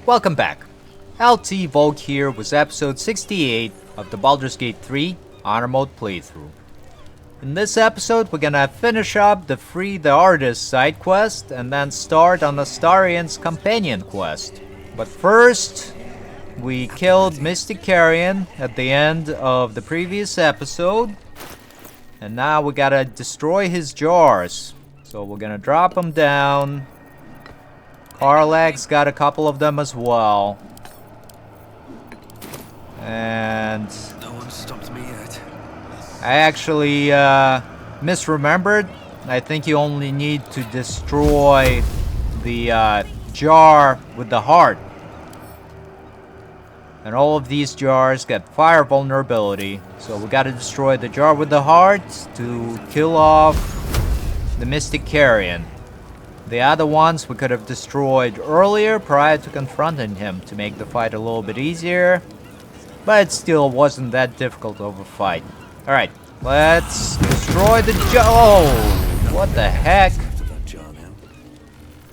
Welcome back. LT Volk here with episode 68 of the Baldur's Gate 3 Honor Mode playthrough. In this episode, we're gonna finish up the Free the Artist side quest and then start on Astarian's companion quest. But first, we killed Mystic Carrion at the end of the previous episode. And now we gotta destroy his jars. So we're gonna drop them down. Karlach's got a couple of them as well. And no one stopped me yet. I actually misremembered. I think you only need to destroy the jar with the heart. And all of these jars get fire vulnerability. So we gotta destroy the jar with the heart to kill off the Mystic Carrion. The other ones we could have destroyed earlier prior to confronting him to make the fight a little bit easier. But it still wasn't that difficult of a fight. Alright, let's destroy the jar. Oh, what the heck?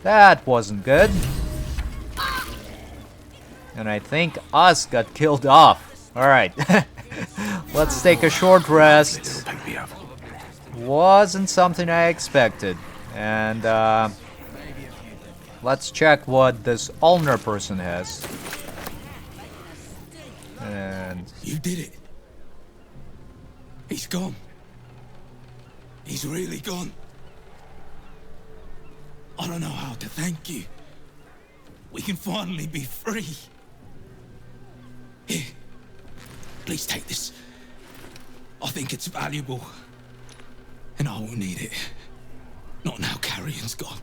That wasn't good. And I think us got killed off. Alright, let's take a short rest. Wasn't something I expected. And let's check what this Ulnar person has. And you did it. He's gone. He's really gone. I don't know how to thank you. We can finally be free. Here, please take this. I think it's valuable. And I will need it. Not now Carrion's gone.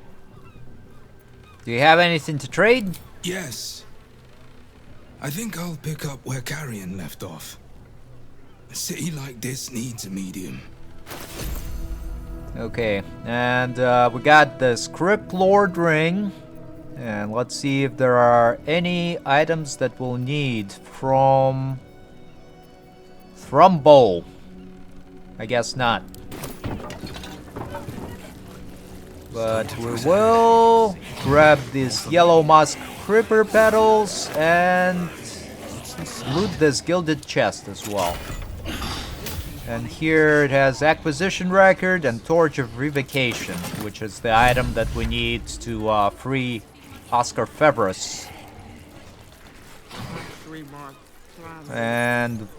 do you have anything to trade? Yes. I think I'll pick up where Carrion left off. A city like this needs a medium. Okay, and we got the Script Lord ring. And let's see if there are any items that we'll need from Bowl. I guess not. But we will grab these yellow musk creeper petals and loot this gilded chest as well. And here it has acquisition record and torch of revocation, which is the item that we need to free Oskar Fevras. And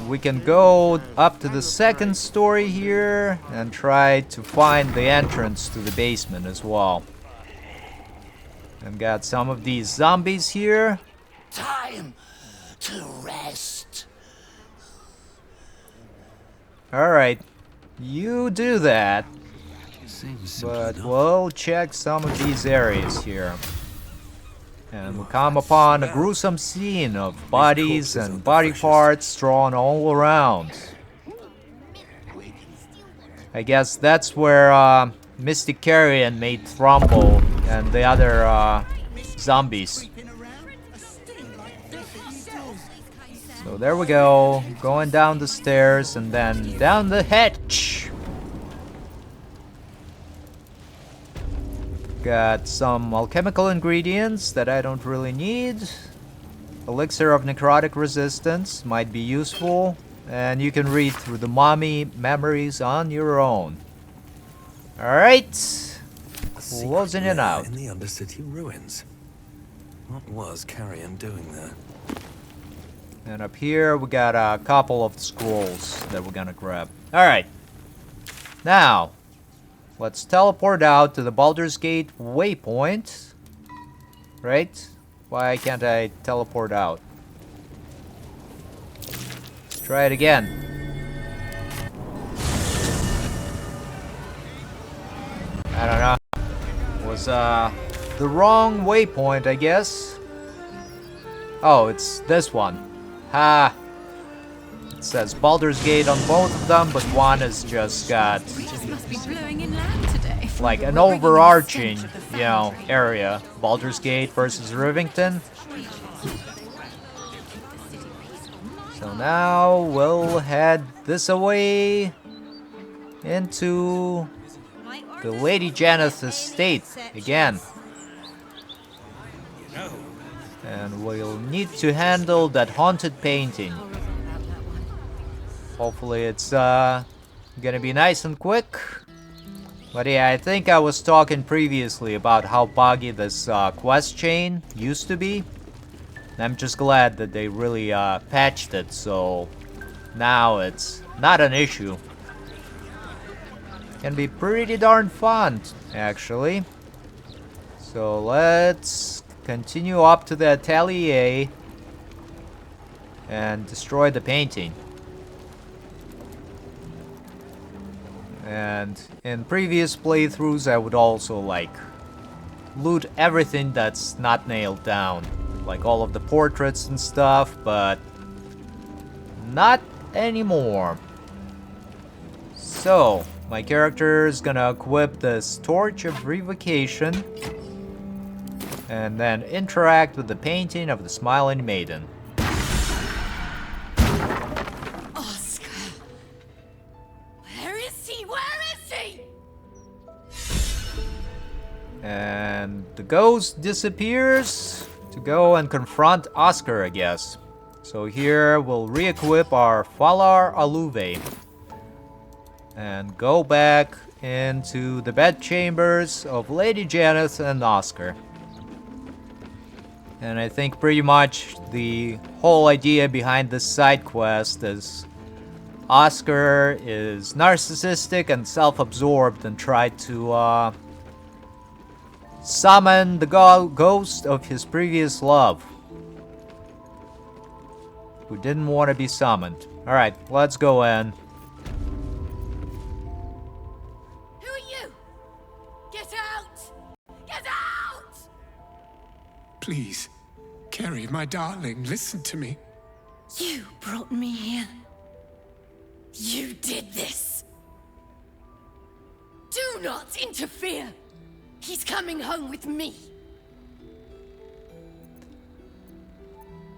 we can go up to the second story here and try to find the entrance to the basement as well. And got some of these zombies here. Time to rest. Alright, you do that. But we'll check some of these areas here. And we come upon a gruesome scene of bodies and body parts strewn all around. I guess that's where Mystic Carrion made Thrumble and the other zombies. So there we go, going down the stairs and then down the hatch. Got some alchemical ingredients that I don't really need. Elixir of necrotic resistance might be useful. And you can read through the mummy memories on your own. Alright. Closing it out. In the Undercity ruins. What was Carrion doing there? And up here we got a couple of scrolls that we're gonna grab. Alright. Now, let's teleport out to the Baldur's Gate waypoint. Right? Why can't I teleport out? Let's try it again. I don't know. It was the wrong waypoint, I guess. Oh, it's this one. Ha! It says Baldur's Gate on both of them, but one has just got Must be blowing in land today. like an overarching, you know, area. Baldur's Gate versus Rivington. So now we'll head this away into the Lady Janeth's estate again. You know, And we'll need to handle that haunted painting. Horrible about that one. Hopefully it's gonna be nice and quick. But yeah, I think I was talking previously about how buggy this quest chain used to be. And I'm just glad that they really patched it, so now it's not an issue. Can be pretty darn fun, actually. So let's continue up to the atelier and destroy the painting. And in previous playthroughs I would also like loot everything that's not nailed down, like all of the portraits and stuff, but not anymore. So my character is gonna equip this Torch of Revocation and then interact with the painting of the Smiling Maiden. Oskar! Where is he? Where is he? And the ghost disappears to go and confront Oskar, I guess. So here we'll re-equip our Falar Aluve and go back into the bedchambers of Lady Janeth and Oskar. And I think pretty much the whole idea behind this side quest is Oskar is narcissistic and self-absorbed and tried to summon the ghost of his previous love, who didn't want to be summoned. Alright, let's go in. Who are you? Get out! Get out! Please, Carrie, my darling, listen to me. You brought me here. You did this. Do not interfere. He's coming home with me.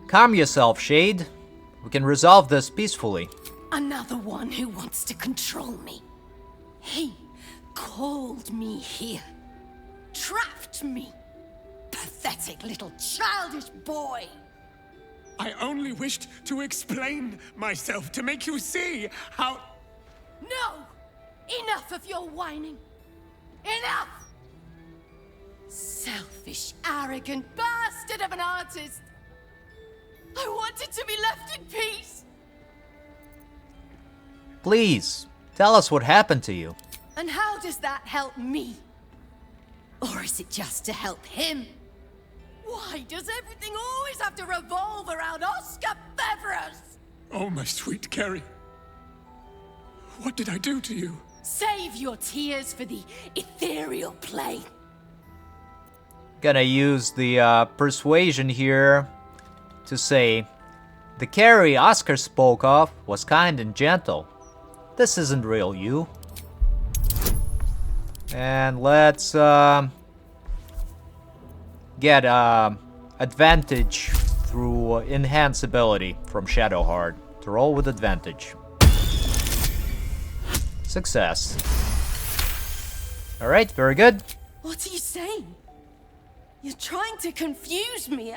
Calm yourself, Shade. We can resolve this peacefully. Another one who wants to control me. He called me here. Trapped me. Pathetic little childish boy. I only wished to explain myself to make you see how... No! Enough of your whining. Enough! Selfish, arrogant bastard of an artist. I wanted to be left in peace. Please, tell us what happened to you. And how does that help me? Or is it just to help him? Why does everything always have to revolve around Oskar Fevras? Oh, my sweet Carrie. What did I do to you? Save your tears for the ethereal plane. Gonna use the persuasion here to say, the Carrie Oskar spoke of was kind and gentle. This isn't real you. And let's get advantage through enhance ability from Shadowheart to roll with advantage. Success. Alright, very good. What are you saying? You're trying to confuse me.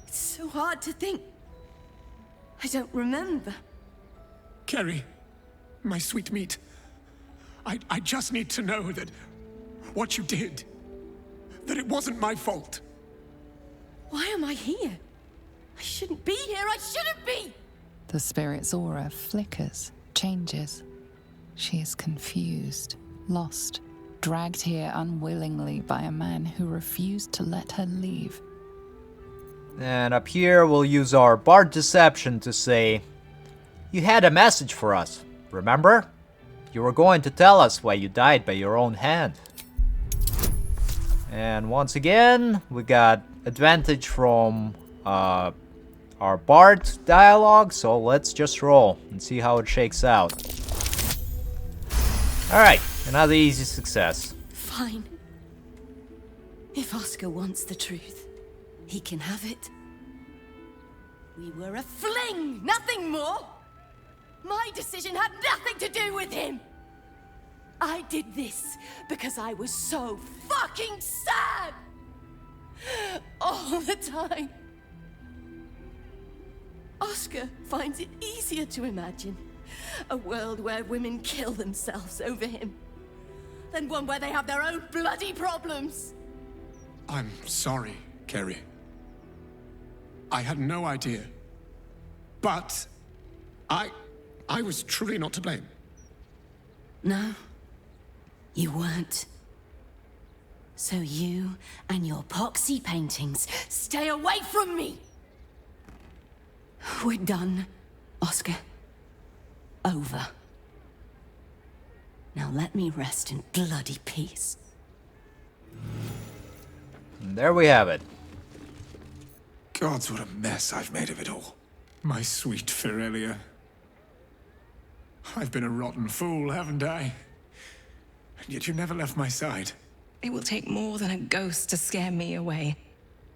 It's so hard to think. I don't remember. Carrie, my sweet meat. I just need to know that what you did, that it wasn't my fault. Why am I here? I shouldn't be here. I shouldn't be. The spirit's aura flickers, changes. She is confused, lost, dragged here unwillingly by a man who refused to let her leave. And up here we'll use our Bard Deception to say, you had a message for us, remember? You were going to tell us why you died by your own hand. And once again, we got advantage from our Bard dialogue, so let's just roll and see how it shakes out. Alright, another easy success. Fine. If Oskar wants the truth, he can have it. We were a fling, nothing more. My decision had nothing to do with him. I did this because I was so fucking sad. All the time. Oskar finds it easier to imagine a world where women kill themselves over him than one where they have their own bloody problems. I'm sorry, Kerry. I had no idea. But I was truly not to blame. No, you weren't. So you and your poxy paintings stay away from me! We're done, Oskar. Over. Now let me rest in bloody peace. And there we have it. Gods, what a mess I've made of it all. My sweet Ferelia. I've been a rotten fool, haven't I? And yet you never left my side. It will take more than a ghost to scare me away.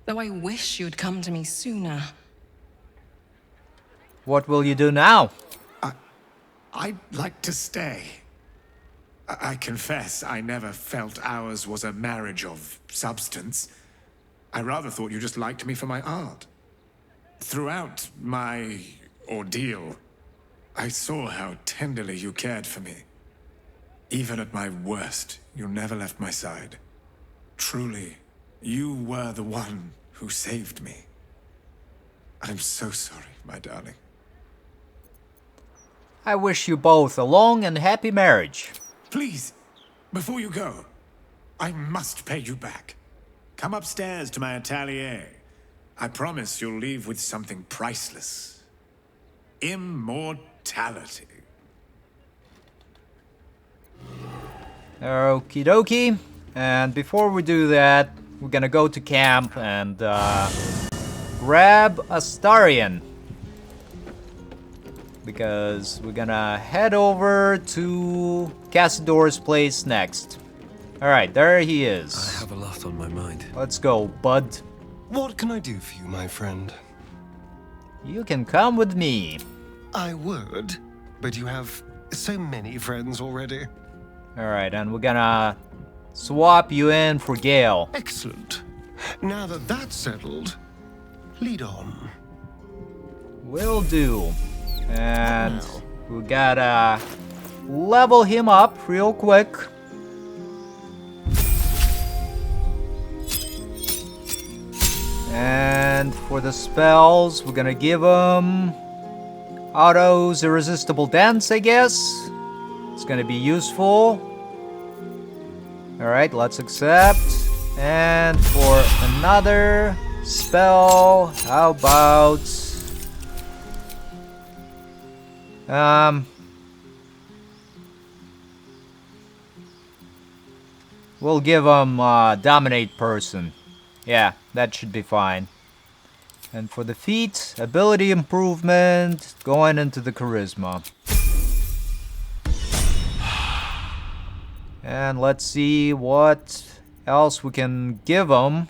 Though I wish you'd come to me sooner. What will you do now? I'd like to stay. I confess I never felt ours was a marriage of substance. I rather thought you just liked me for my art. Throughout my ordeal, I saw how tenderly you cared for me. Even at my worst, you never left my side. Truly, you were the one who saved me. I'm so sorry, my darling. I wish you both a long and happy marriage. Please, before you go, I must pay you back. Come upstairs to my atelier. I promise you'll leave with something priceless. Immortality. Okie dokie. And before we do that, we're gonna go to camp and grab Astarion. Because we're gonna head over to Cazador's place next. Alright, there he is. I have a lot on my mind. Let's go, bud. What can I do for you, my friend? You can come with me. I would, but you have so many friends already. Alright, and we're gonna swap you in for Gale. Excellent. Now that that's settled, lead on. Will do. And we gotta level him up real quick. And for the spells, we're gonna give him Otto's Irresistible Dance, I guess. It's gonna be useful. Alright, let's accept. And for another spell, how about... We'll give him Dominate Person. Yeah, that should be fine. And for the feat, ability improvement, going into the charisma. And let's see what else we can give him.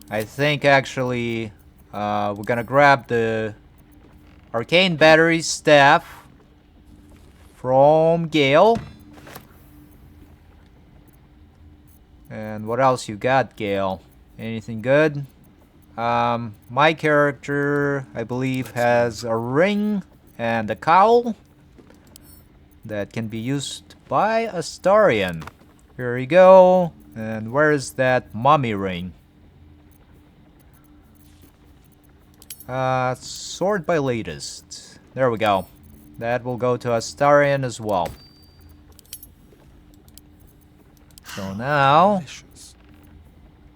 I think actually we're gonna grab the Arcane Battery Staff from Gale. And what else you got, Gale? Anything good? My character, I believe, has a ring and a cowl that can be used by Astarion. Here we go. And where is that mummy ring? Sort by latest. There we go. That will go to Astarion as well. So now,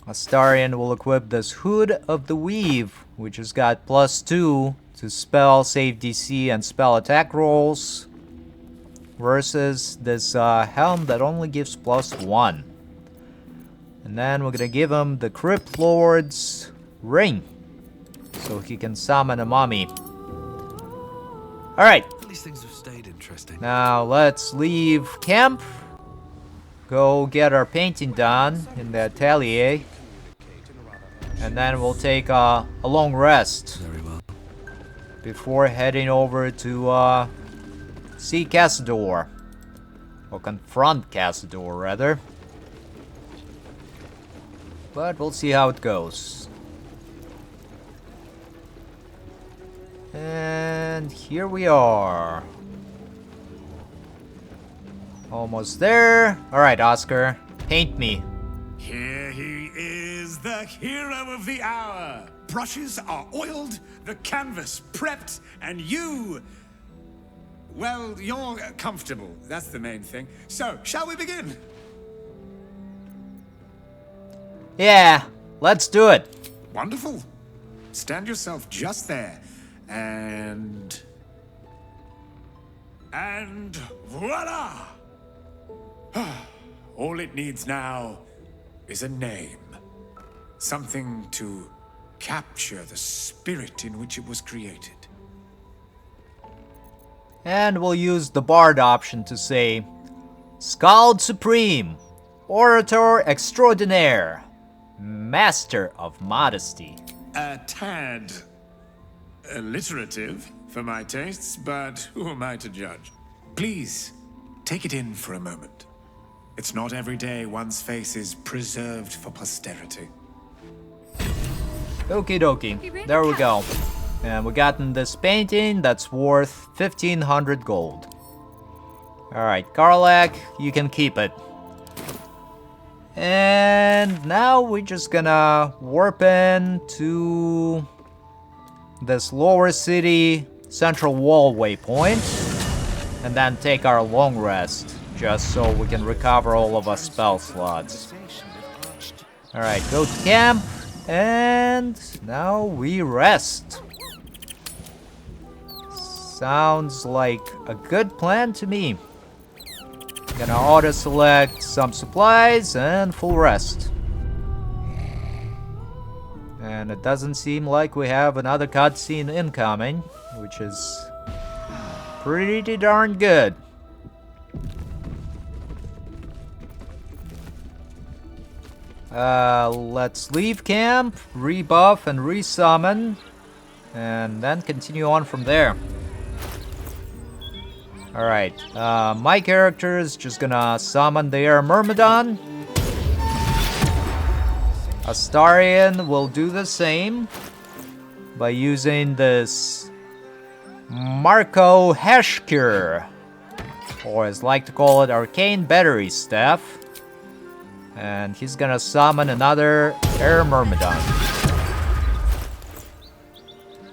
Astarion will equip this Hood of the Weave, which has got +2 to spell save DC and spell attack rolls, versus this helm that only gives +1. And then we're gonna give him the Crypt Lord's Ring, so he can summon a mummy. Alright, These things have stayed interesting. now let's leave camp. Go get our painting done in the atelier. And then we'll take a long rest Very well. before heading over to see Cazador. Or confront Cazador, rather. but we'll see how it goes. And here we are. Almost there. Alright, Oskar, paint me. Here he is, the hero of the hour. Brushes are oiled, the canvas prepped, and you... well, you're comfortable. That's the main thing. So, shall we begin? Yeah, let's do it. Wonderful. Stand yourself just there. And voila! All it needs now is a name. Something to capture the spirit in which it was created. And we'll use the Bard option to say Skald Supreme, Orator Extraordinaire, Master of Modesty. A tad alliterative for my tastes, but who am I to judge? Please, take it in for a moment. It's not every day one's face is preserved for posterity. Okie dokie, there we go. And we gotten this painting that's worth 1500 gold. Alright, Karlak, you can keep it. And now we're just gonna warp in to this lower city central wall waypoint and then take our long rest just so we can recover all of our spell slots. Alright, go to camp and now we rest. Sounds like a good plan to me. Gonna auto select some supplies and full rest. And it doesn't seem like we have another cutscene incoming, which is pretty darn good. Let's leave camp, rebuff and resummon, and then continue on from there. Alright, my character is just gonna summon the Air Myrmidon. Astarion will do the same by using this Marco Heshkir, or as I like to call it, Arcane Battery Staff. And he's gonna summon another Air Myrmidon.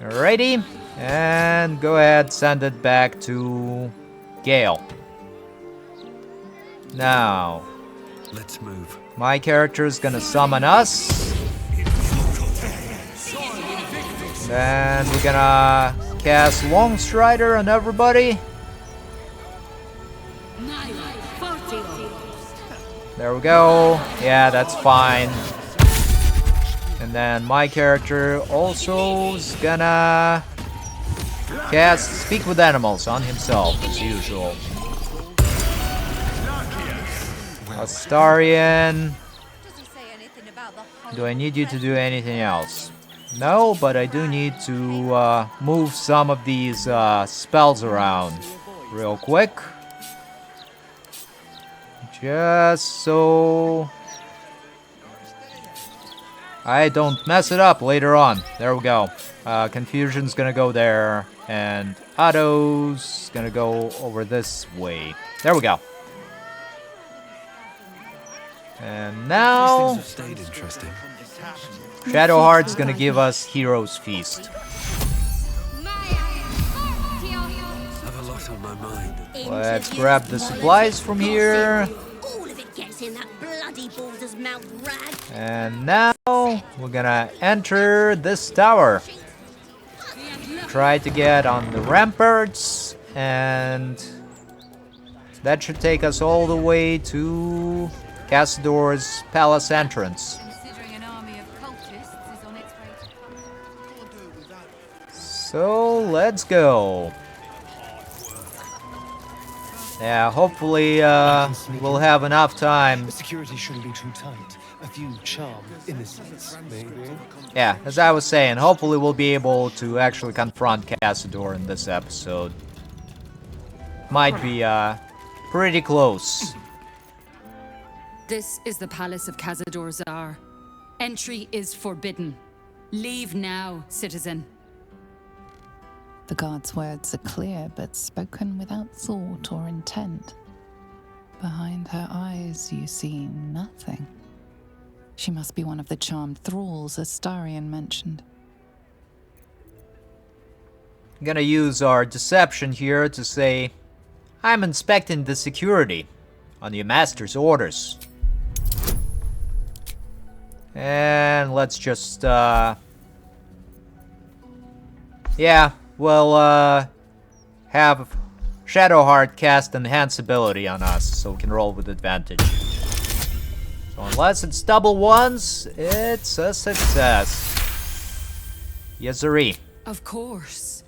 Alrighty, and go ahead, send it back to Gale. Now, Let's move. my character is gonna summon us. Then we're gonna cast Longstrider on everybody. There we go. Yeah, that's fine. And then my character also is gonna cast Speak with Animals on himself, as usual. Astarion. Do I need you to do anything else? No, but I do need to move some of these spells around real quick. Just so I don't mess it up later on. There we go. Confusion's gonna go there, and Otto's gonna go over this way. There we go. And now These things have stayed interesting. Shadowheart's gonna give us Hero's Feast. Have a lot on my mind. Let's grab the supplies from here. All of it gets in that bloody Baldur's mouth rag. And now we're gonna enter this tower. Try to get on the ramparts, and that should take us all the way to Cazador's palace entrance. So let's go. Yeah, hopefully we'll have enough time. The security shouldn't be too tight. A few charm innocents, maybe. Yeah, as I was saying, hopefully we'll be able to actually confront Cazador in this episode. Might be pretty close. This is the palace of Cazador Zar. Entry is forbidden. Leave now, citizen. The guard's words are clear, but spoken without thought or intent. Behind her eyes, you see nothing. She must be one of the charmed thralls Astarion mentioned. I'm gonna use our deception here to say, I'm inspecting the security on your master's orders. And let's just, yeah, we'll, have Shadowheart cast Enhance ability on us, so we can roll with advantage. So unless it's double ones, it's a success. Yes, sirree. Of course.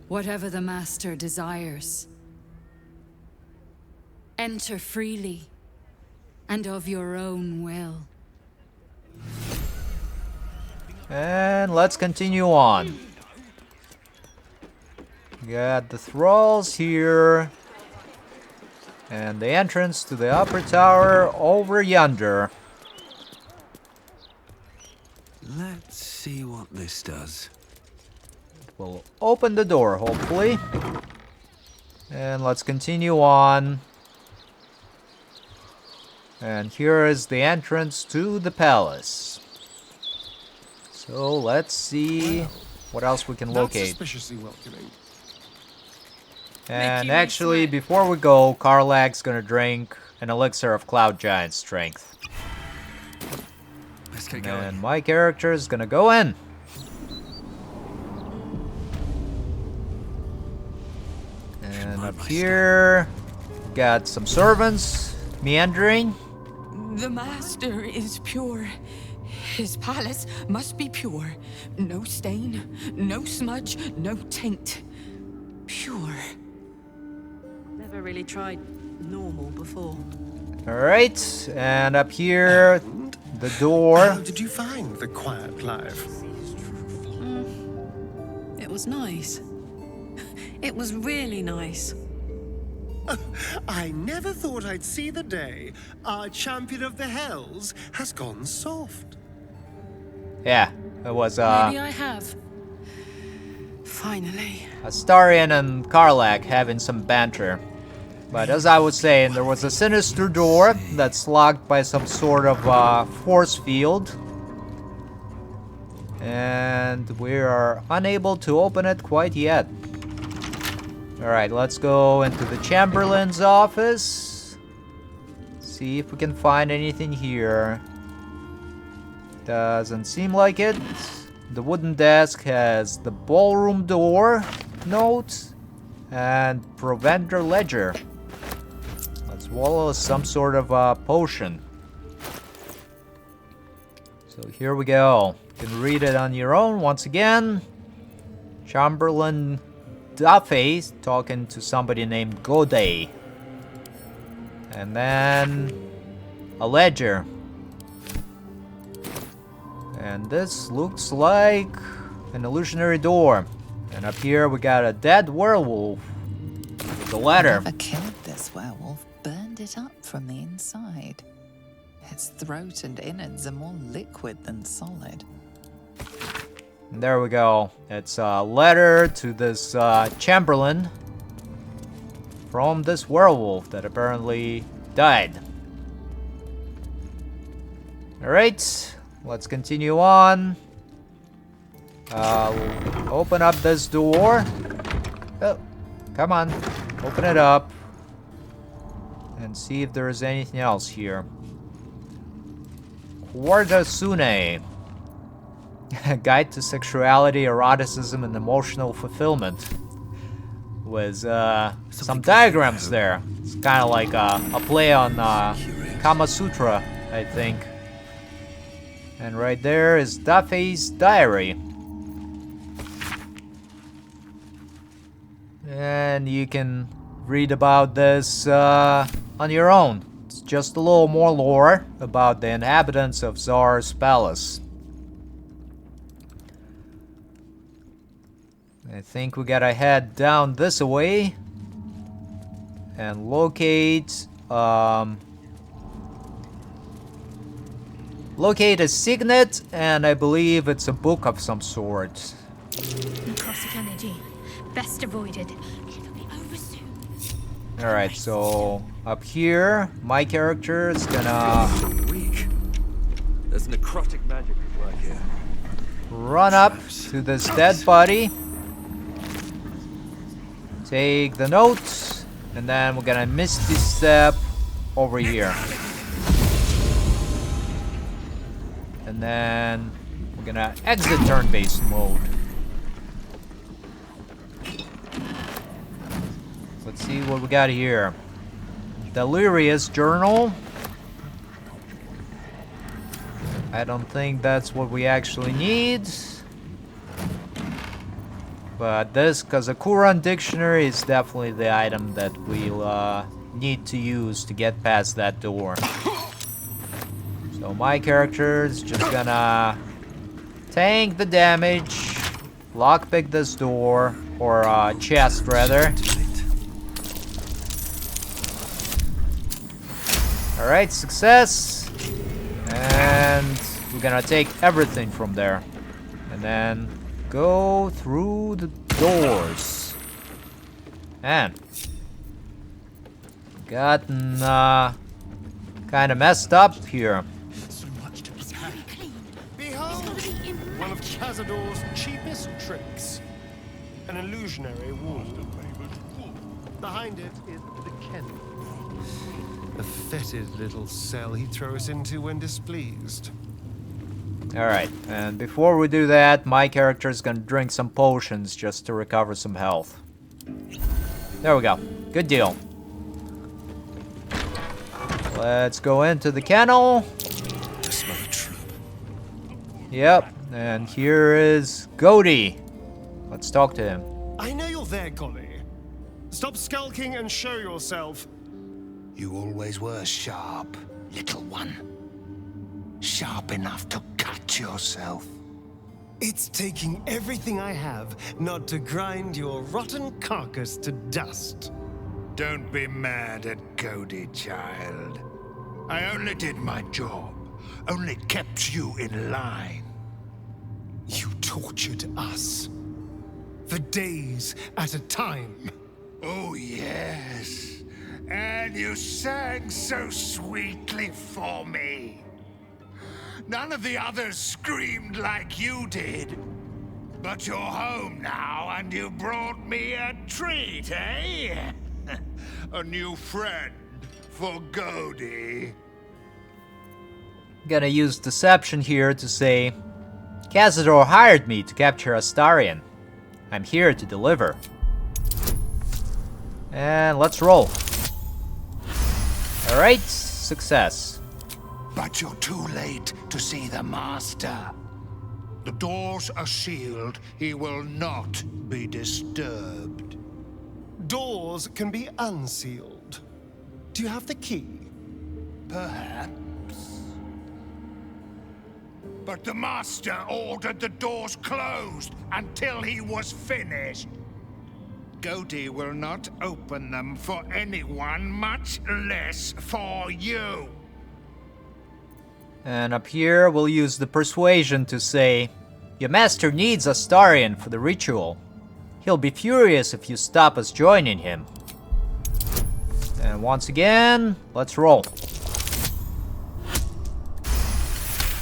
Whatever the master desires. Enter freely, and of your own will. And let's continue on. Got the thralls here. And the entrance to the upper tower over yonder. Let's see what this does. We'll open the door, hopefully. And let's continue on. And here is the entrance to the palace. So let's see what else we can locate. Suspiciously welcoming. And actually, before we go, Karlach's gonna drink an elixir of Cloud Giant Strength. Let's get going. And my character is gonna go in. And up here, got some servants meandering. The master is pure. His palace must be pure. No stain, no smudge, no taint. Pure. Never really tried normal before. Alright, and up here, the door. How did you find the quiet life? It was nice. It was really nice. I never thought I'd see the day our champion of the Hells has gone soft. Yeah, it was Maybe I have. Finally. Astarion and Karlach having some banter. But as I was saying, there was a sinister door that's locked by some sort of force field. And we are unable to open it quite yet. Alright, let's go into the Chamberlain's office. See if we can find anything here. Doesn't seem like it. The wooden desk has the ballroom door note and Provender Ledger. As well as some sort of potion. So here we go. You can read it on your own once again. Chamberlain Duffy talking to somebody named Goday. And then a ledger. And this looks like an illusionary door. And up here we got a dead werewolf. The letter. Whoever killed this werewolf burned it up from the inside. Its throat and innards are more liquid than solid. There we go. It's a letter to this Chamberlain from this werewolf that apparently died. Alright, let's continue on. Open up this door. Oh, come on. Open it up. And see if there is anything else here. Quarta Sune. Guide to Sexuality, Eroticism, and Emotional Fulfillment. With some diagrams there. It's kind of like a play on Kama Sutra, I think. And right there is Duffy's diary. And you can read about this on your own. It's just a little more lore about the inhabitants of Zar's palace. I think we gotta head down this way and locate Locate a signet, and I believe it's a book of some sort. Necrotic energy. Best avoided. It'll be over soon. Alright, so up here, my character is gonna Weak. There's necrotic magic at work here. run up to this dead body. Take the notes, and then we're gonna misty step over here. And then we're gonna exit turn-based mode. Let's see what we got here. Delirious journal. I don't think that's what we actually need. But this Cazador dictionary is definitely the item that we'll need to use to get past that door. So my character is just gonna tank the damage, lockpick this door, or chest rather. Alright, success. And we're gonna take everything from there. And then go through the doors. And gotten kind of messed up here. Behold, one of Cazador's cheapest tricks. An illusionary wand. Behind it is the kennel. A fetid little cell he throws into when displeased. Alright, and before we do that, my character is gonna drink some potions just to recover some health. There we go. Good deal. Let's go into the kennel. I smell a troop. Yep, and here is Goaty. Let's talk to him. I know you're there, Golly. Stop skulking and show yourself. You always were sharp, little one. Sharp enough to cut yourself. It's taking everything I have not to grind your rotten carcass to dust. Don't be mad at Cody, child. I only did my job. Only kept you in line. You tortured us. For days at a time. Oh, yes. And you sang so sweetly for me. None of the others screamed like you did. But you're home now, and you brought me a treat, eh? A new friend for Cody. Gonna use deception here to say, Cazador hired me to capture Astarion. I'm here to deliver. And let's roll. Alright, success. But you're too late to see the Master. The doors are sealed. He will not be disturbed. Doors can be unsealed. Do you have the key? Perhaps. But the Master ordered the doors closed until he was finished. Cody will not open them for anyone, much less for you. And up here, we'll use the persuasion to say, your master needs Astarion for the ritual. He'll be furious if you stop us joining him. And once again, let's roll.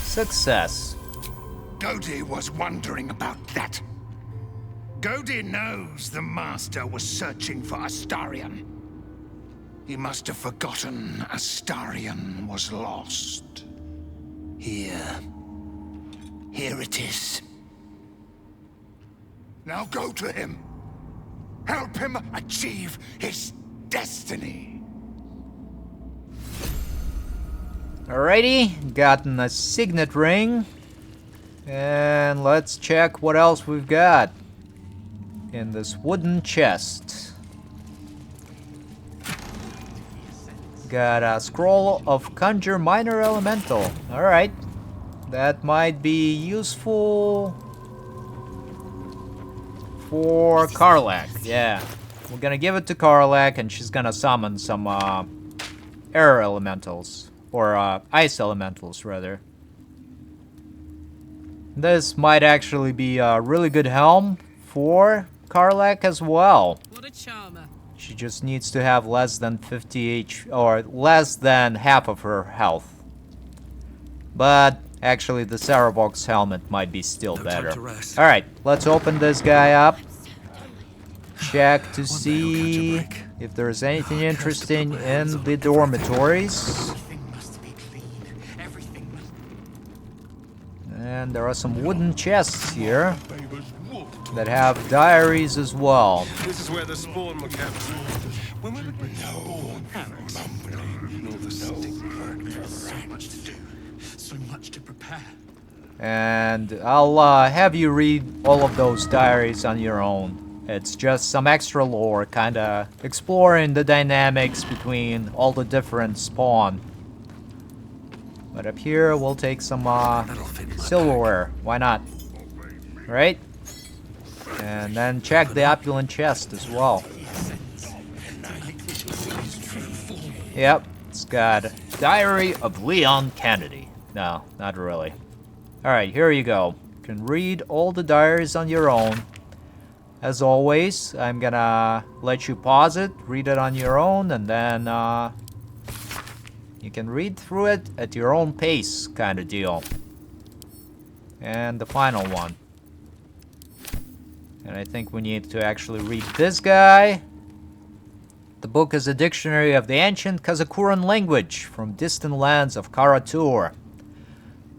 Success. Cody was wondering about that. Cody knows the Master was searching for Astarion. He must have forgotten Astarion was lost. Here it is. Now go to him. Help him achieve his destiny. Alrighty, gotten a signet ring. And let's check what else we've got in this wooden chest. Got a scroll of conjure minor elemental. Alright. That might be useful for Karlach. Yeah. We're gonna give it to Karlach and she's gonna summon some air elementals. Or ice elementals, rather. This might actually be a really good helm for Karlach as well. What a charmer. She just needs to have less than 50 or less than half of her health. But actually the Saravox helmet might be still better. Alright, let's open this guy up. Check to see if there's anything interesting in the dormitories. And there are some wooden chests here that have diaries as well. This is where the spawn were kept. When we were so much to do, so much to prepare. And I'll have you read all of those diaries on your own. It's just some extra lore, kinda exploring the dynamics between all the different spawn. But up here, we'll take some silverware. Why not? Right? And then check the opulent chest as well. Yep, it's got Diary of Leon Kennedy. No, not really. Alright, here you go. You can read all the diaries on your own. As always, I'm gonna let you pause it, read it on your own, and then you can read through it at your own pace, kind of deal. And the final one. And I think we need to actually read this guy. The book is a dictionary of the ancient Kazakuran language from distant lands of Karatur.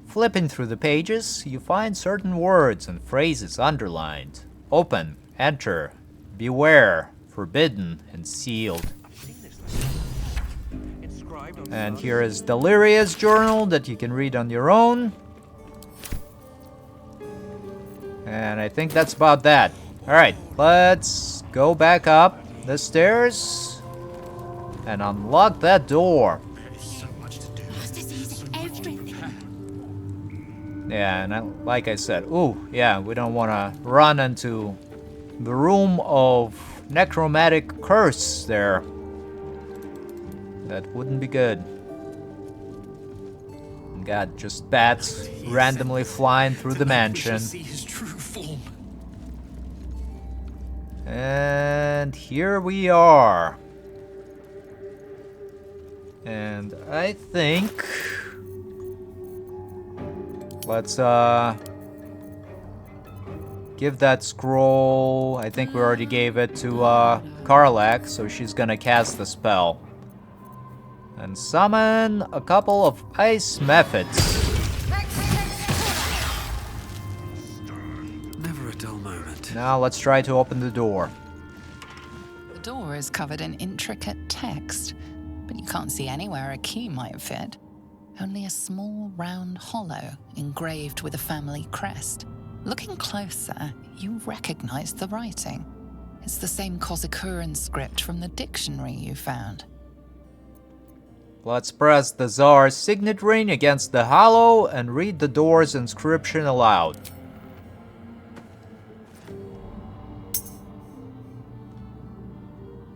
Flipping through the pages, you find certain words and phrases underlined. Open, enter, beware, forbidden, and sealed. And here is Deliria's journal that you can read on your own. And I think that's about that. Alright, let's go back up the stairs and unlock that door. Yeah, and like I said, ooh, yeah, we don't want to run into the room of necromantic curse there. That wouldn't be good. God, just bats randomly flying through the mansion. And here we are. And I think let's give that scroll. I think we already gave it to Karlach, so she's gonna cast the spell. And summon a couple of ice methods. Never a dull moment. Now let's try to open the door. The door is covered in intricate text, but you can't see anywhere a key might fit. Only a small round hollow engraved with a family crest. Looking closer, you recognize the writing. It's the same Kazakuran script from the dictionary you found. Let's press the Tsar's signet ring against the hollow and read the door's inscription aloud.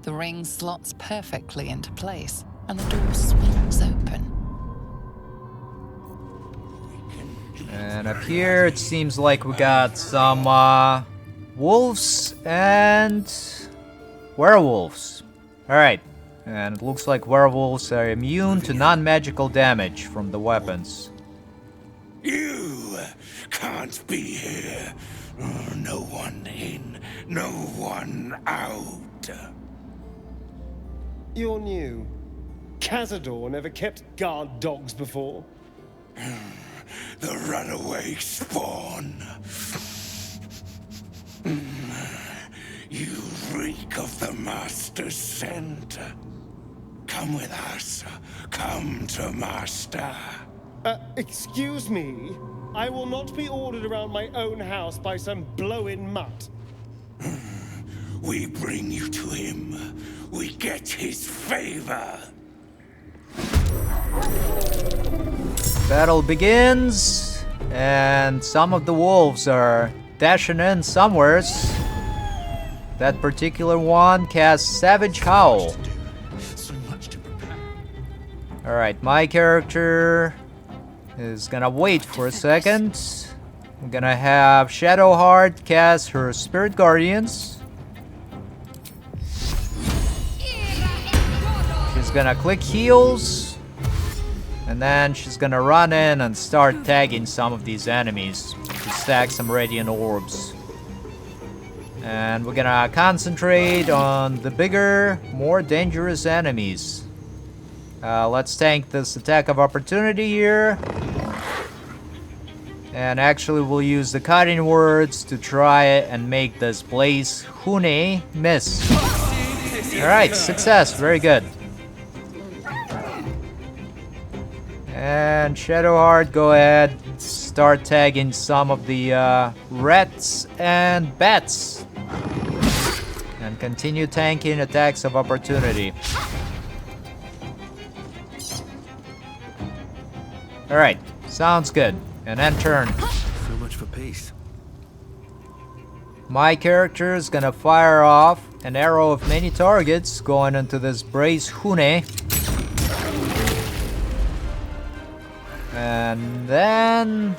The ring slots perfectly into place, and the door swings open. And up here, it seems like we got some wolves and werewolves. Alright. And it looks like werewolves are immune to non-magical damage from the weapons. You can't be here. No one in, no one out. You're new. Cazador never kept guard dogs before. The runaway spawn. You reek of the Master's scent. Come with us. Come to Master. Excuse me? I will not be ordered around my own house by some blow-in mutt. We bring you to him. We get his favor. Battle begins, and some of the wolves are dashing in somewheres. That particular one casts Savage Howl. Alright, my character is gonna wait for a second We're gonna have Shadowheart cast her Spirit Guardians. She's gonna click heals. And then she's gonna run in and start tagging some of these enemies to stack some Radiant Orbs. And we're gonna concentrate on the bigger, more dangerous enemies. Let's tank this attack of opportunity here. And actually we'll use the cutting words to try and make this Blaze Hune miss. Alright, success, very good. And Shadowheart, go ahead, start tagging some of the rats and bats. And continue tanking attacks of opportunity. Alright, sounds good. And then turn. So much for peace. My character is gonna fire off an arrow of many targets going into this Blaze Hune. And then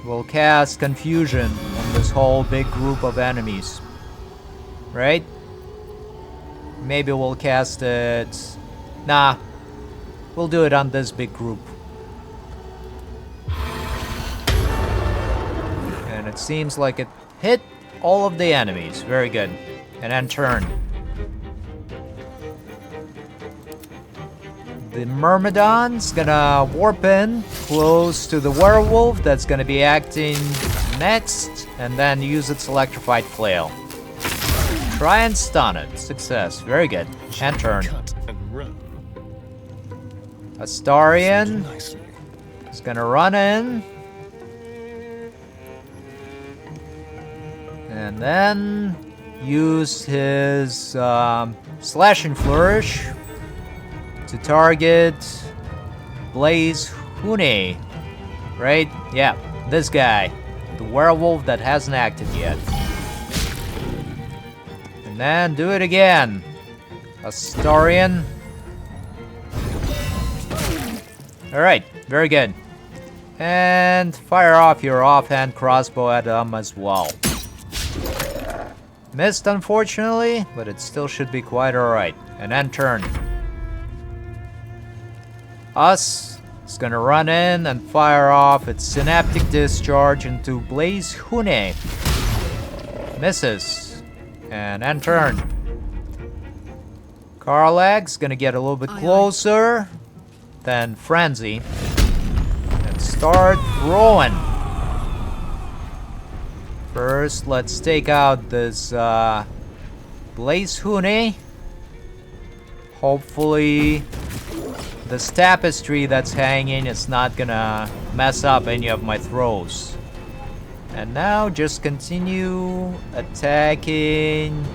we'll cast Confusion on this whole big group of enemies. Right? Maybe we'll cast it... Nah. We'll do it on this big group. And it seems like it hit all of the enemies. Very good. And then turn. The Myrmidon's gonna warp in close to the werewolf that's gonna be acting next, and then use its electrified flail. Try and stun it. Success. Very good. And turn. Astarion is gonna run in. And then use his Slashing Flourish to target Blaze Hune. Right? Yeah, this guy. The werewolf that hasn't acted yet. And then do it again. Astarion. Alright, very good. And fire off your offhand crossbow at him as well. Missed, unfortunately, but it still should be quite alright. And then turn. Us is gonna run in and fire off its Synaptic Discharge into Blaze Hune. Misses. And then turn. Karlag's gonna get a little bit closer than Frenzy. And start throwing. First, let's take out this Blaze Hune. Hopefully, this tapestry that's hanging is not gonna mess up any of my throws. And now just continue attacking.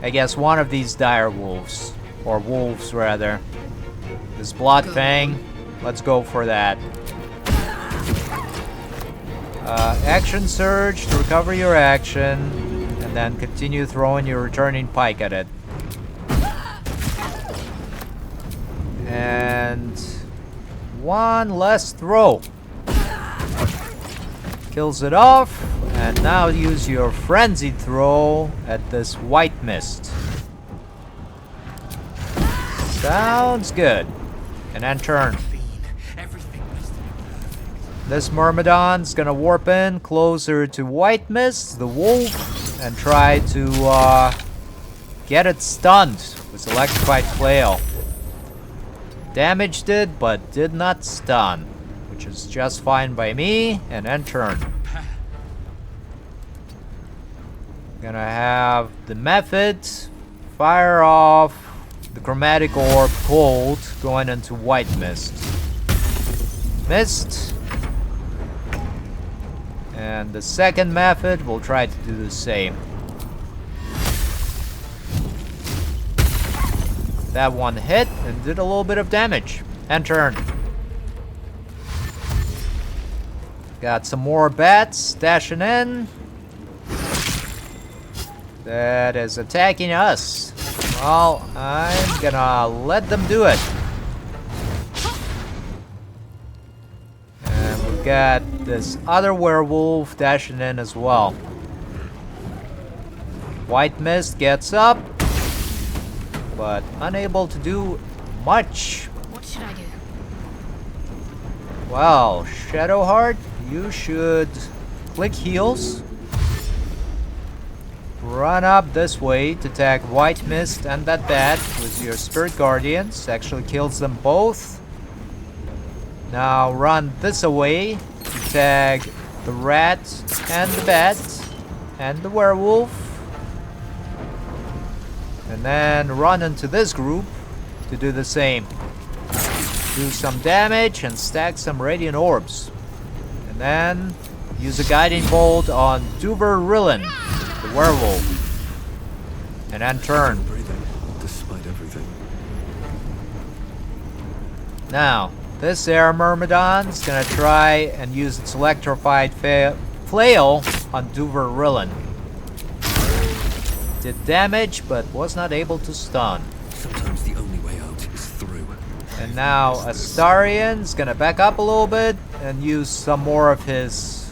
I guess one of these dire wolves. Or wolves, rather. This Blood Fang. Let's go for that. Action Surge to recover your action. And then continue throwing your returning pike at it. And one last throw. Kills it off. And now use your frenzied throw at this white mist. Sounds good. And then turn. This Myrmidon's gonna warp in closer to white mist, the wolf, and try to get it stunned with electrified flail. Damaged it, but did not stun, which is just fine by me. And then turn. Gonna have the method fire off the chromatic orb cold going into white mist. Missed. And the second method will try to do the same. That one hit and did a little bit of damage. And turn. Got some more bats stashing in. That is attacking us. Well, I'm gonna let them do it. got this other werewolf dashing in as well. White Mist gets up, but unable to do much. What should I do? Well, Shadowheart, you should click heals. Run up this way to tag White Mist and that bat with your Spirit Guardians. Actually kills them both. Now run this away to tag the rat and the bat and the werewolf. And then run into this group to do the same. Do some damage and stack some radiant orbs. And then use a guiding bolt on Duver-Rillen, the werewolf. And then turn. Despite everything. Now, this air myrmidon's gonna try and use its electrified flail on Duver-Rillen. Did damage, but was not able to stun. Sometimes the only way out is through. And now Astarian's gonna back up a little bit and use some more of his...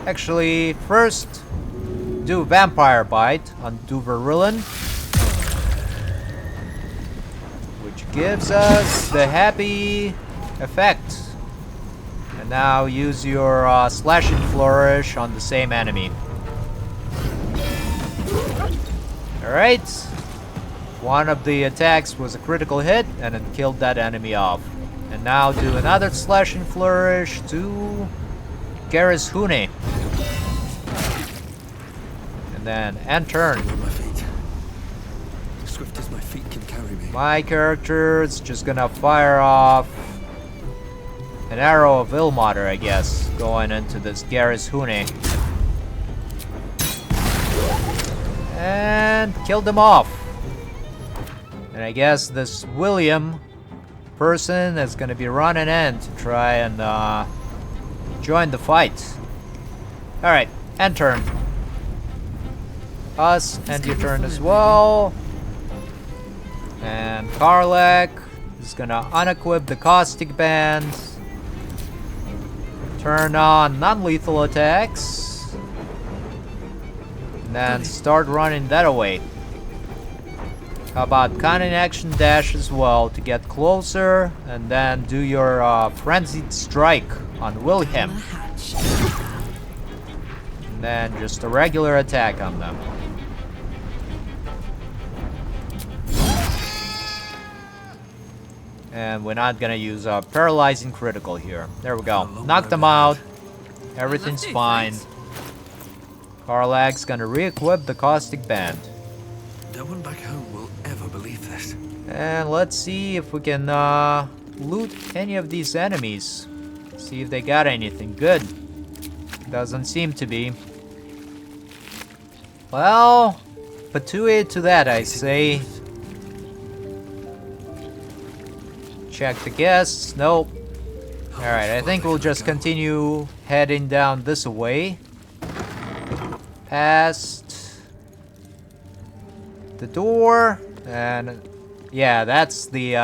Actually, first do Vampire Bite on Duver-Rillen, which gives us the happy effect. And now use your Slashing Flourish on the same enemy. Alright. One of the attacks was a critical hit and it killed that enemy off. And now do another Slashing Flourish to Garrus Hune. And then end turn. My feet. Swift as my feet can carry me. My character is just gonna fire off an arrow of Ilmater, I guess, going into this Garrus Hune. And killed them off. And I guess this William person is gonna be running in to try and join the fight. Alright, end turn. Us, end your turn as well. And Karlak is gonna unequip the Caustic Band. Turn on non-lethal attacks. And then start running that away. How about Cunning Action Dash as well to get closer, and then do your Frenzied Strike on Wilhelm. And then just a regular attack on them. And we're not gonna use a Paralyzing Critical here. There we go. Knock them out. Everything's fine. Karlak's gonna re-equip the Caustic Band. No one back home will ever believe this. And let's see if we can loot any of these enemies. See if they got anything good. Doesn't seem to be. Well, patuit to that, I say. Check the guests. Nope. Alright, I think we'll just continue heading down this way. Past the door. And yeah, that's the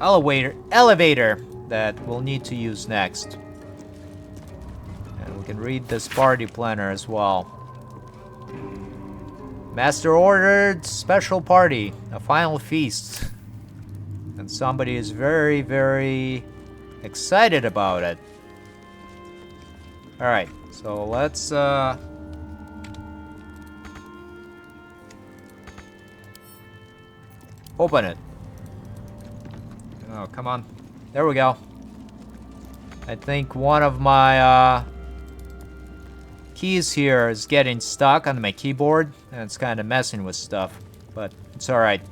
elevator that we'll need to use next. And we can read this party planner as well. Master ordered special party, a final feast. And somebody is very, very excited about it. Alright, so let's open it. Oh, come on. There we go. I think one of my keys here is getting stuck on my keyboard, and it's kind of messing with stuff. But it's alright.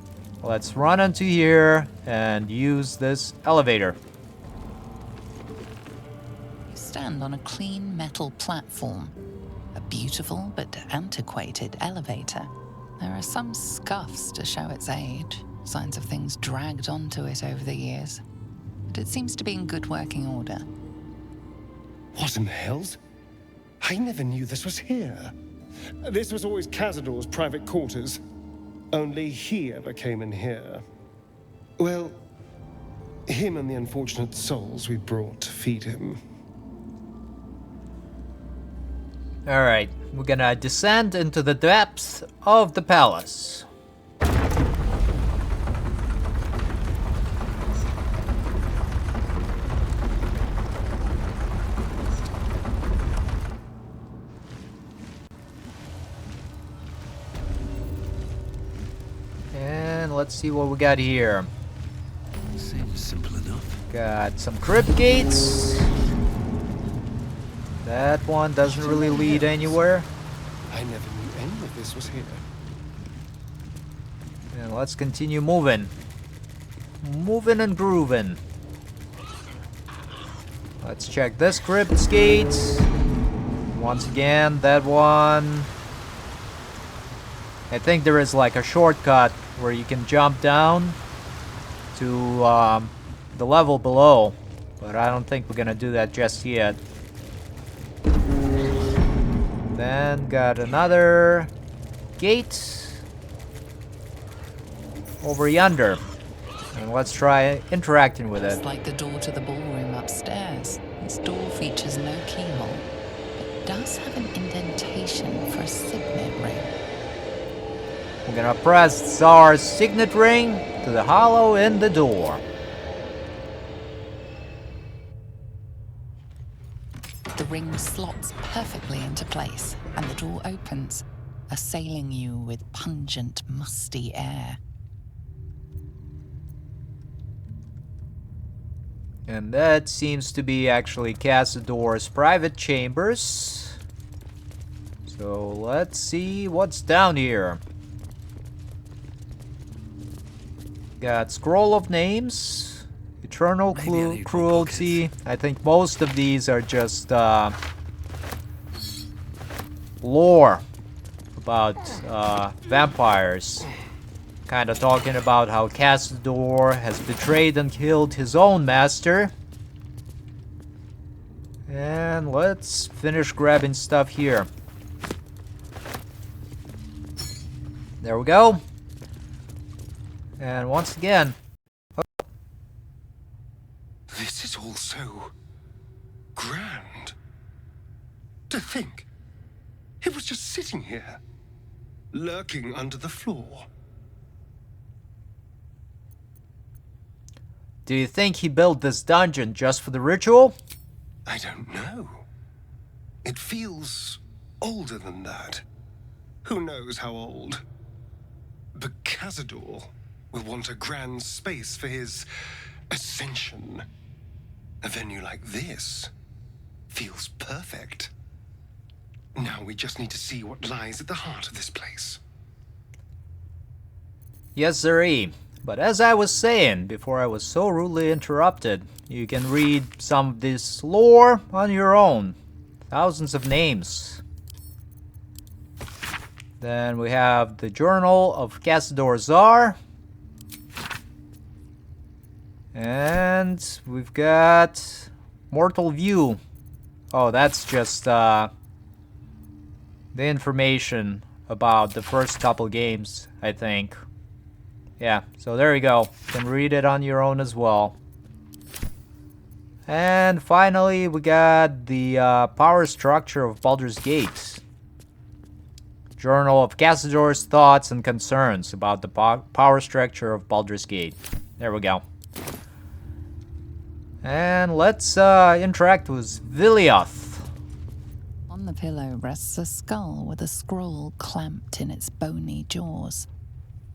Let's run into here and use this elevator. You stand on a clean metal platform. A beautiful but antiquated elevator. There are some scuffs to show its age. Signs of things dragged onto it over the years. But it seems to be in good working order. What in the hells? I never knew this was here. This was always Cazador's private quarters. Only he ever came in here. Well, him and the unfortunate souls we brought to feed him. Alright, we're gonna descend into the depths of the palace. And let's see what we got here. Seems simple enough. Got some crypt gates. That one doesn't really lead anywhere. I never knew any of this was here. And let's continue moving. Moving and grooving. Let's check this crypt gate. Once again, that one. I think there is like a shortcut where you can jump down to the level below, but I don't think we're gonna do that just yet. Then got another gate over yonder, and let's try interacting with It's it. like the door to the ballroom upstairs. Its door features no keyhole, but does have an indentation for a signet ring. We're gonna press Tsar's signet ring to the hollow in the door. The ring slots perfectly into place, and the door opens, assailing you with pungent, musty air. And that seems to be actually Cazador's private chambers. So let's see what's down here. Got Scroll of Names, Eternal Cruelty. I think most of these are just lore about vampires. Kind of talking about how Cazador has betrayed and killed his own master. And let's finish grabbing stuff here. There we go. And once again... This is all so grand. To think, it was just sitting here, lurking under the floor. Do you think he built this dungeon just for the ritual? I don't know. It feels older than that. Who knows how old? But Cazador will want a grand space for his ascension. A venue like this feels perfect. Now we just need to see what lies at the heart of this place. Yes, sirree. But as I was saying before I was so rudely interrupted, you can read some of this lore on your own. Thousands of names. Then we have the Journal of Cazador Czar. And we've got Mortal View. Oh, that's just the information about the first couple games, I think. Yeah, so there you go. You can read it on your own as well. And finally, we got the power structure of Baldur's Gate. Journal of Cazador's thoughts and concerns about the power structure of Baldur's Gate. There we go. And let's interact with Vilioth. On the pillow rests a skull with a scroll clamped in its bony jaws.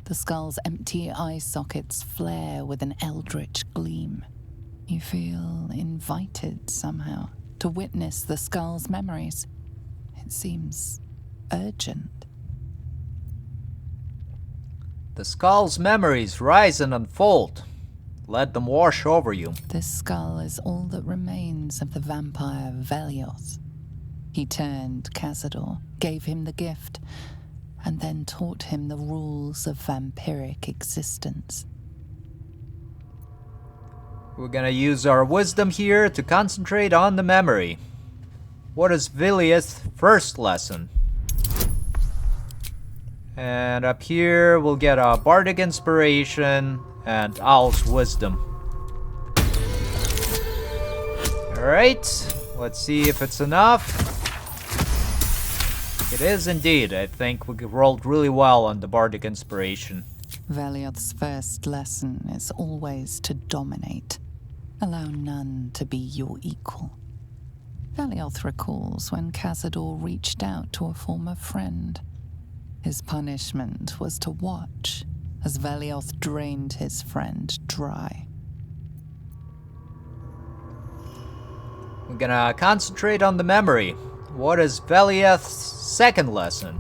The skull's empty eye sockets flare with an eldritch gleam. You feel invited somehow to witness the skull's memories. It seems urgent. The skull's memories rise and unfold. Let them wash over you. This skull is all that remains of the vampire Velioth. He turned Cazador, gave him the gift, and then taught him the rules of vampiric existence. We're gonna use our wisdom here to concentrate on the memory. What is Vilioth's first lesson? And up here we'll get a bardic inspiration and Owl's wisdom. Alright, let's see if it's enough. It is indeed. I think we rolled really well on the Bardic Inspiration. Velioth's first lesson is always to dominate. Allow none to be your equal. Velioth recalls when Cazador reached out to a former friend. His punishment was to watch as Velioth drained his friend dry. We're gonna concentrate on the memory. What is Velioth's second lesson?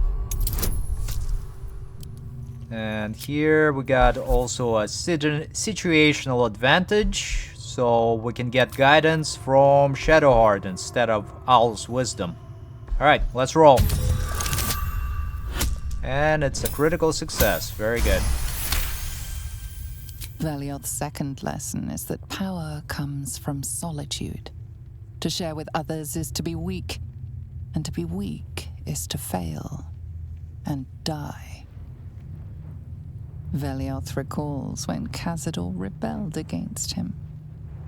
And here we got also a situational advantage, so we can get guidance from Shadowheart instead of Owl's Wisdom. Alright, let's roll. And it's a critical success. Very good. Velioth's second lesson is that power comes from solitude. To share with others is to be weak, and to be weak is to fail and die. Velioth recalls when Cazador rebelled against him.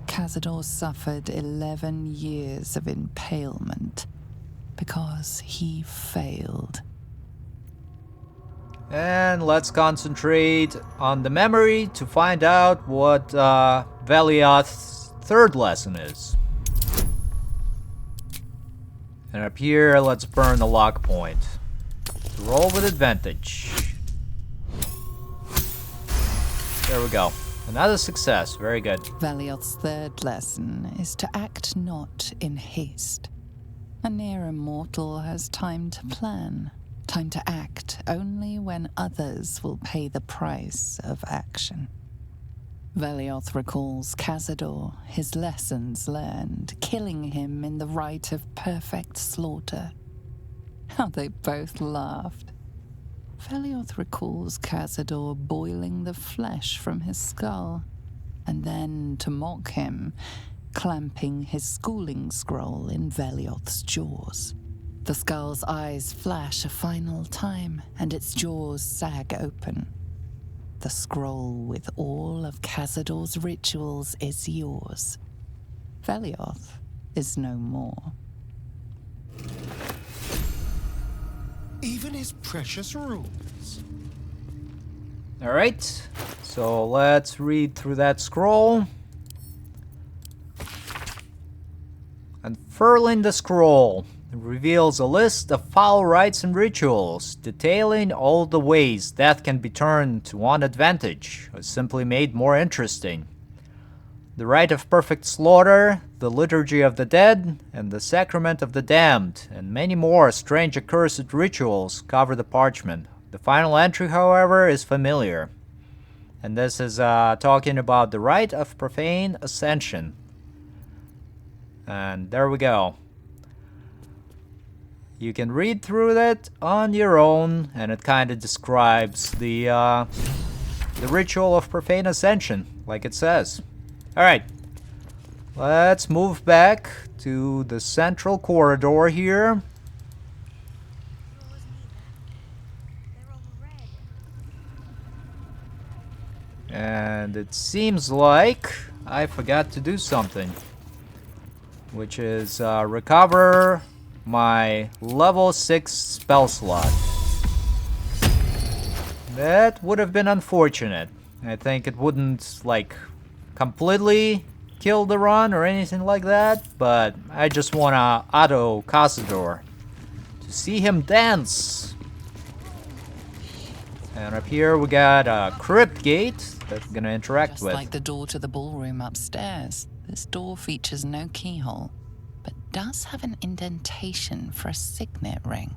Cazador suffered 11 years of impalement because he failed. And let's concentrate on the memory to find out what Velioth's third lesson is. And up here, let's burn the lock point. Roll with advantage. There we go. Another success. Very good. Velioth's third lesson is to act not in haste. A near immortal has time to plan, time to act only when others will pay the price of action. Velioth recalls Cazador, his lessons learned, killing him in the rite of perfect slaughter. How they both laughed. Velioth recalls Cazador boiling the flesh from his skull, and then, to mock him, clamping his schooling scroll in Velioth's jaws. The skull's eyes flash a final time, and its jaws sag open. The scroll with all of Cazador's rituals is yours. Velioth is no more. Even his precious rules. Alright, so let's read through that scroll. Unfurling the scroll reveals a list of foul rites and rituals, detailing all the ways death can be turned to one advantage, or simply made more interesting. The rite of perfect slaughter, the liturgy of the dead, and the sacrament of the damned, and many more strange accursed rituals cover the parchment. The final entry, however, is familiar. And this is talking about the rite of profane ascension. And there we go. You can read through it on your own, and it kind of describes the ritual of profane ascension, like it says. Alright, let's move back to the central corridor here. And it seems like I forgot to do something, which is recover my level 6 spell slot. That would have been unfortunate. I think it wouldn't, like, completely kill the run or anything like that, but I just wanna auto Cazador to see him dance. And up here we got a crypt gate that we're gonna interact with. Just like the door to the ballroom upstairs, this door features no keyhole, but does have an indentation for a signet ring.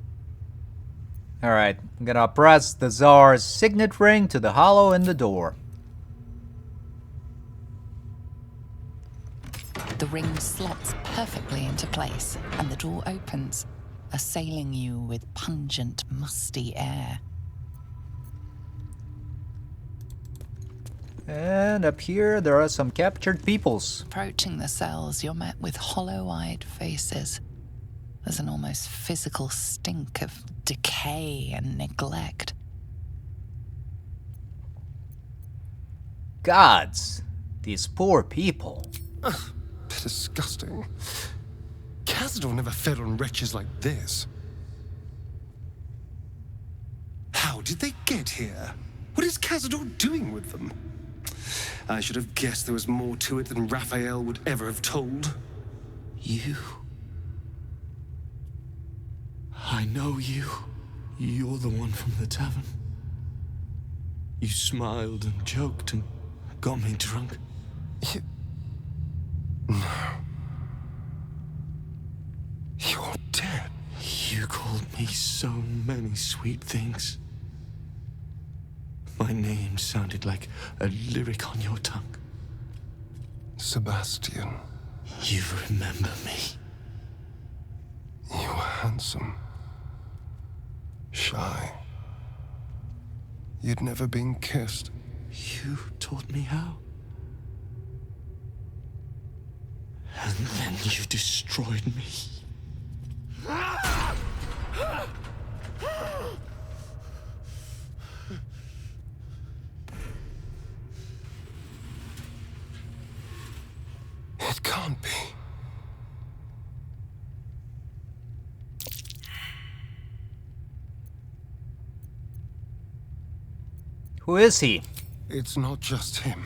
Alright, I'm gonna press the Tsar's signet ring to the hollow in the door. The ring slots perfectly into place, and the door opens, assailing you with pungent, musty air. And up here, there are some captured peoples. Approaching the cells, you're met with hollow-eyed faces. There's an almost physical stink of decay and neglect. Gods, these poor people. Ugh, disgusting. Cazador never fed on wretches like this. did they get here? What is Cazador doing with them? I should have guessed there was more to it than Raphael would ever have told. You. I know you. You're the one from the tavern. You smiled and joked and got me drunk. No. You're dead. You called me so many sweet things. My name sounded like a lyric on your tongue. Sebastian. You remember me. You were handsome. Shy. You'd never been kissed. You taught me how. And then you destroyed me. It can't be. Who is he? It's not just him.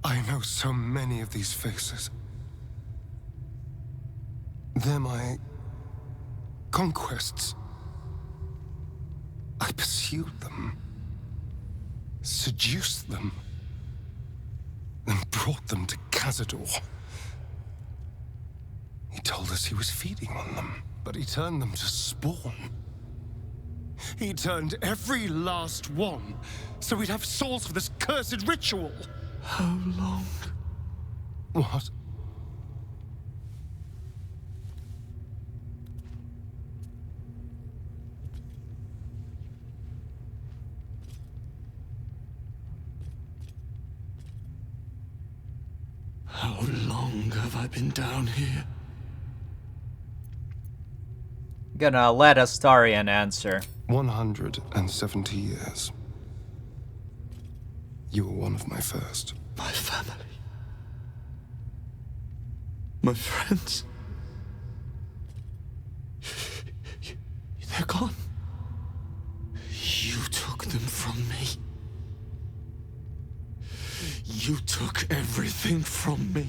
I know so many of these faces. They're my conquests. I pursued them, seduced them, and brought them to Cazador. He told us he was feeding on them, but he turned them to spawn. He turned every last one, so we'd have souls for this cursed ritual. How long? What? How long have I been down here? Gonna let Astarion answer. 170 years. You were one of my first. My family. My friends. They're gone. You took them from me. You took everything from me.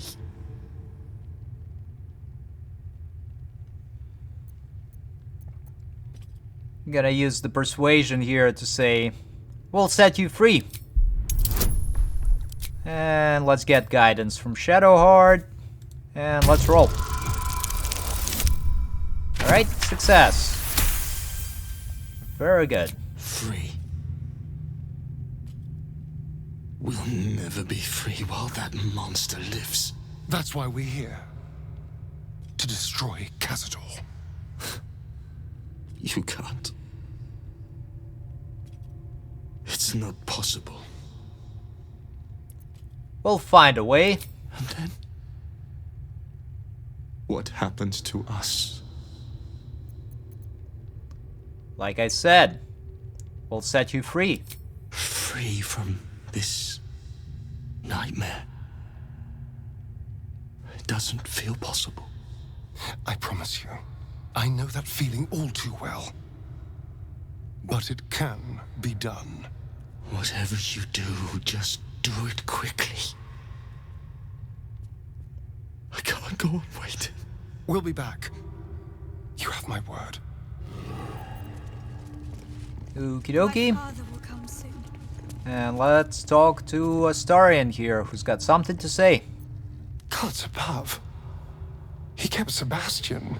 I'm gonna use the persuasion here to say, we'll set you free. And let's get guidance from Shadowheart. And let's roll. Alright, success. Very good. Free. We'll never be free while that monster lives. That's why we're here. To destroy Cazador. You can't. It's not possible. We'll find a way. And then? What happens to us? Like I said, we'll set you free. Free from this nightmare. It doesn't feel possible. I promise you, I know that feeling all too well. But it can be done. Whatever you do, just do it quickly. I can't go on waiting. We'll be back. You have my word. Okie dokie. My father will come soon. And let's talk to Astarion here, who's got something to say. Gods above. He kept Sebastian.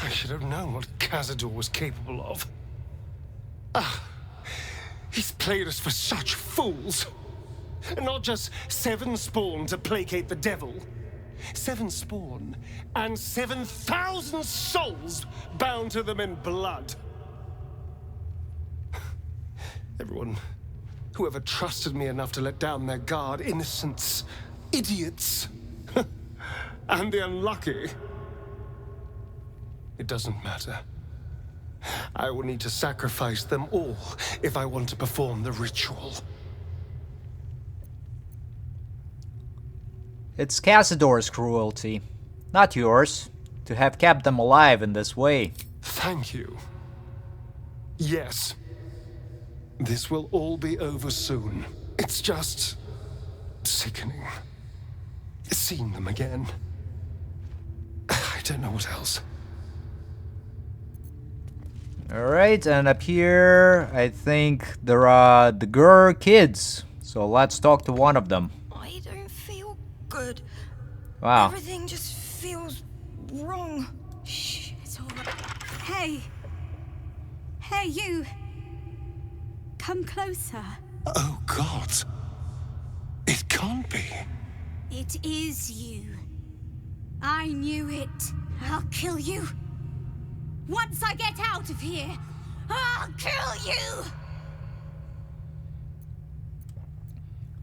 I should have known what Cazador was capable of. He's played us for such fools. Not just 7 spawn to placate the devil. 7 spawn and 7,000 souls bound to them in blood. Everyone, whoever trusted me enough to let down their guard, innocents, idiots, and the unlucky. It doesn't matter. I will need to sacrifice them all if I want to perform the ritual. It's Cazador's cruelty, not yours, to have kept them alive in this way. Thank you. Yes. This will all be over soon. It's just sickening. Seeing them again. I don't know what else. Alright, and up here, I think there are the girl kids. So let's talk to one of them. I don't feel good. Wow. Everything just feels wrong. Shh, it's all right. Hey. Hey, you. Come closer. Oh, God. It can't be. It is you. I knew it. I'll kill you. Once I get out of here, I'll kill you!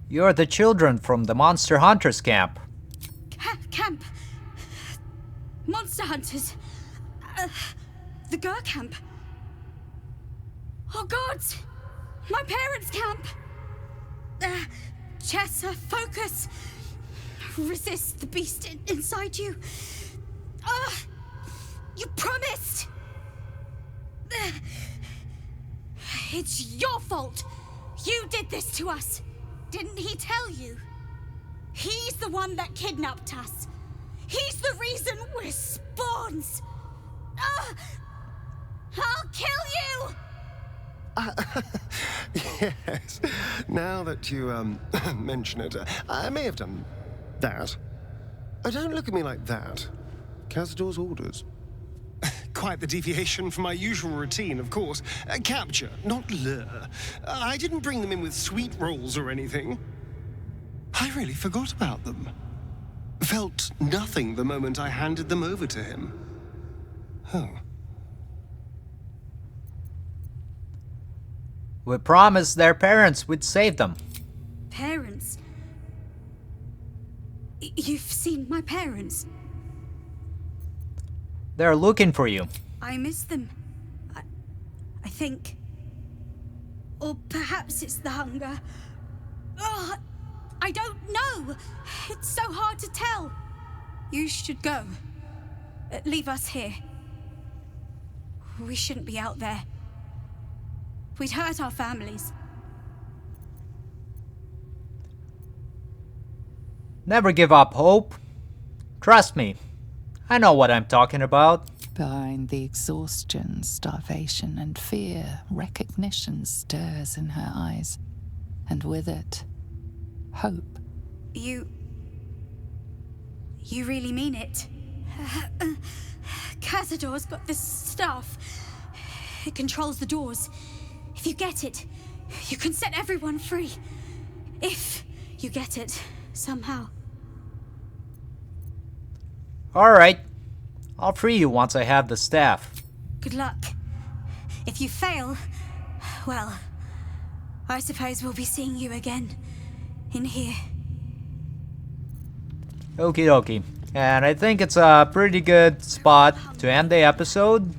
You're the children from the Monster Hunters camp. Camp. Monster Hunters. The girl camp. Oh, gods! My parents' camp! Chessa, focus! Resist the beast inside you. You promised! It's your fault! You did this to us! Didn't he tell you? He's the one that kidnapped us! He's the reason we're spawns! I'll kill you! Yes. Now that you, mention it, I may have done that. Don't look at me like that. Cazador's orders. Quite the deviation from my usual routine, of course. Capture, not lure. I didn't bring them in with sweet rolls or anything. I really forgot about them. Felt nothing the moment I handed them over to him. Oh. We promised their parents we'd save them. Parents? You've seen my parents? They're looking for you. I miss them. I think. Or perhaps it's the hunger. Oh, I don't know. It's so hard to tell. You should go. Leave us here. We shouldn't be out there. We'd hurt our families. Never give up hope. Trust me. I know what I'm talking about. Behind the exhaustion, starvation, and fear, recognition stirs in her eyes. And with it, hope. You really mean it? Cazador's got this stuff. It controls the doors. If you get it, you can set everyone free. If you get it, somehow. Alright. I'll free you once I have the staff. Good luck. If you fail, well, I suppose we'll be seeing you again. In here. Okie dokie. And I think it's a pretty good spot to end the episode.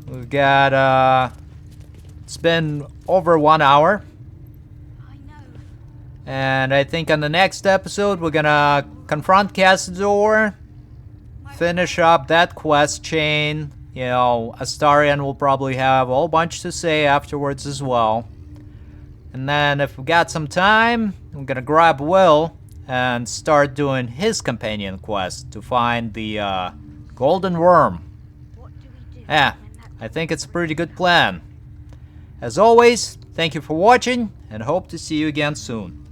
We've got, it's been over 1 hour. And I think on the next episode, we're gonna confront Cazador, finish up that quest chain. You know, Astarion will probably have a whole bunch to say afterwards as well. And then if we got some time, I'm gonna grab Will and start doing his companion quest to find the golden worm. Yeah, I think it's a pretty good plan. As always, thank you for watching and hope to see you again soon.